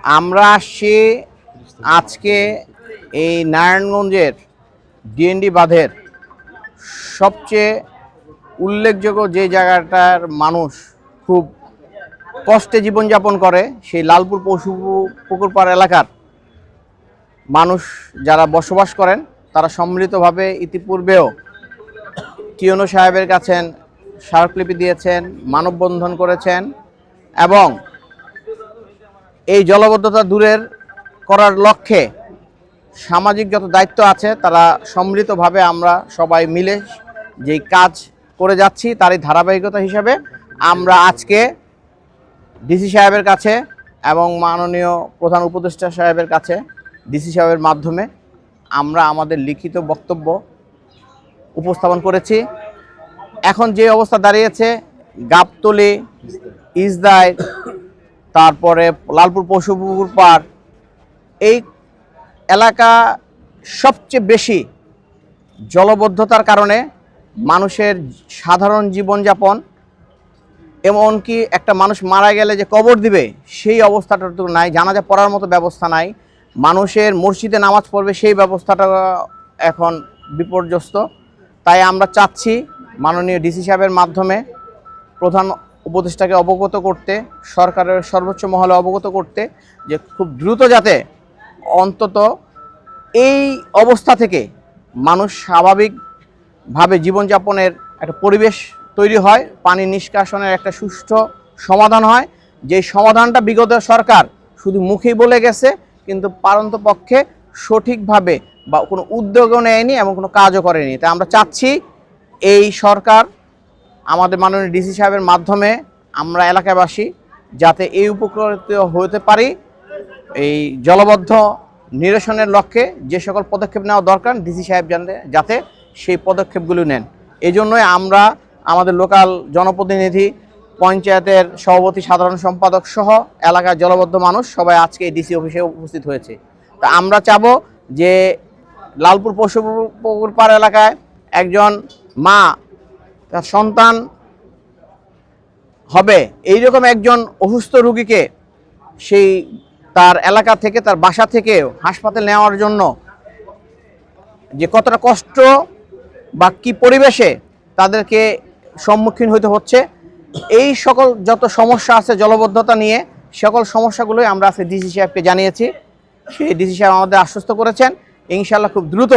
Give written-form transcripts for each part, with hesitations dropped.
আমরা আসছি আজকে এই নারায়ণগঞ্জের ডিএনডি বাঁধের সবচেয়ে উল্লেখযোগ্য যে জায়গাটার মানুষ খুব কষ্টে জীবনযাপন করে সেই লালপুর পশু পুকুরপাড় এলাকার মানুষ যারা বসবাস করেন তারা সম্মিলিতভাবে ইতিপূর্বেও টিওনো সাহেবের কাছে স্মারকলিপি দিয়েছেন, মানববন্ধন করেছেন এবং এই জলাবদ্ধতা দূরের করার লক্ষ্যে সামাজিক যত দায়িত্ব আছে তারা সম্মিলিতভাবে আমরা সবাই মিলে যেই কাজ করে যাচ্ছি তারই ধারাবাহিকতা হিসাবে আমরা আজকে ডিসি সাহেবের কাছে এবং মাননীয় প্রধান উপদেষ্টা সাহেবের কাছে ডিসি সাহেবের মাধ্যমে আমরা আমাদের লিখিত বক্তব্য উপস্থাপন করেছি। এখন যে অবস্থা দাঁড়িয়েছে গাবতলী, ইজদায়, তারপরে লালপুর পশু পুকুর পাড়, এই এলাকা সবচেয়ে বেশি জলবদ্ধতার কারণে মানুষের সাধারণ জীবনযাপন, এমনকি একটা মানুষ মারা গেলে যে কবর দিবে সেই অবস্থাটা তো নাই, জানাজা পড়ার মতো ব্যবস্থা নাই, মানুষের মসজিদে নামাজ পড়বে সেই ব্যবস্থাটা এখন বিপর্যস্ত। তাই আমরা চাচ্ছি মাননীয় ডিসি সাহেবের মাধ্যমে প্রধান উপদেষ্টাকে অবগত করতে, সরকারের সর্বোচ্চ মহলে অবগত করতে যে খুব দ্রুত যাতে অন্তত এই অবস্থা থেকে মানুষ স্বাভাবিকভাবে জীবনযাপনের একটা পরিবেশ তৈরি হয়, পানি নিষ্কাশনের একটা সুষ্ঠু সমাধান হয়। যে সমাধানটা বিগত সরকার শুধু মুখেই বলে গেছে কিন্তু পারন্তপক্ষে সঠিকভাবে বা কোনো উদ্যোগও নেয়নি এবং কোনো কাজও করেনি। তাই আমরা চাচ্ছি এই সরকার আমাদের মাননীয় ডিসি সাহেবের মাধ্যমে আমরা এলাকাবাসী যাতে এই উপকৃত হতে পারি, এই জলবদ্ধ নিরসনের লক্ষ্যে যে সকল পদক্ষেপ নেওয়া দরকার ডিসি সাহেব যাতে সেই পদক্ষেপগুলো নেন। এই জন্যই আমরা আমাদের লোকাল জনপ্রতিনিধি, পঞ্চায়েতের সভাপতি, সাধারণ সম্পাদক সহ এলাকার জলবদ্ধ মানুষ সবাই আজকে ডিসি অফিসে উপস্থিত হয়েছে। তা আমরা চাবো যে লালপুর পশু পুকুর পাড় এলাকায় একজন মা তার সন্তান হবে এইরকম একজন অসুস্থ রোগীকে সেই তার এলাকা থেকে, তার বাসা থেকে হাসপাতালে নেওয়ার জন্য যে কতটা কষ্ট বা কি পরিবেশে তাদেরকে সম্মুখীন হতে হচ্ছে, এই সকল যত সমস্যা আছে জলবদ্ধতা নিয়ে সকল সমস্যাগুলোই আমরা আজকে ডিসি সাহেবকে জানিয়েছি। সেই ডিসি সাহেব আমাদের আশ্বস্ত করেছেন ইনশাআল্লাহ খুব দ্রুত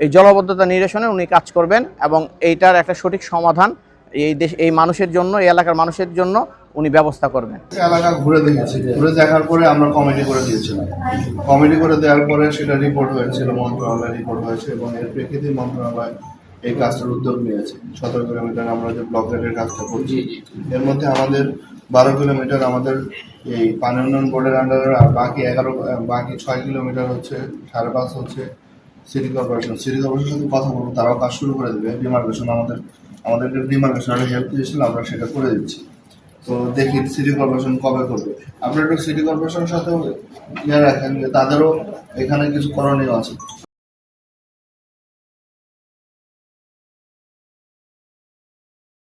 এই জলবদ্ধতা নিরসনে উনি কাজ করবেন এবং এইটার একটা সঠিক সমাধান এই মানুষের জন্য, এই এলাকার মানুষের জন্য উনি ব্যবস্থা করবেন। এলাকা ঘুরে দেখেছি, ঘুরে দেখার পরে আমরা কমিটি করে দিয়েছিলাম। কমিটি করে দেওয়ার পরে সেটা রিপোর্ট হয়েছিল, মন্ত্রণালয়ে রিপোর্ট হয়েছে এবং এর প্রেক্ষিতে মন্ত্রণালয় এই কাজটার উদ্যোগ নিয়েছে। 17 কিলোমিটার আমরা যে ব্লক রেটের কাজটা করছি এর মধ্যে আমাদের 12 কিলোমিটার আমাদের এই পানি উন্নয়ন বোর্ডের আন্ডারে, আর বাকি 6 কিলোমিটার হচ্ছে 5.5 হচ্ছে সিটি কর্পোরেশন। সিটি কর্পোরেশনের সাথে কথা বলবো, তারাও কাজ শুরু করে দেবে। ডিমার্কেশন আমাদেরকে ডিমার্কেশনের হেল্প দিয়েছিল, আমরা সেটা করে দিচ্ছি। তো দেখি সিটি কর্পোরেশন কবে করবে। আপনারা একটু সিটি কর্পোরেশনের সাথেও ইয়ে রাখেন যে তাদেরও এখানে কিছু করণীয় আছে।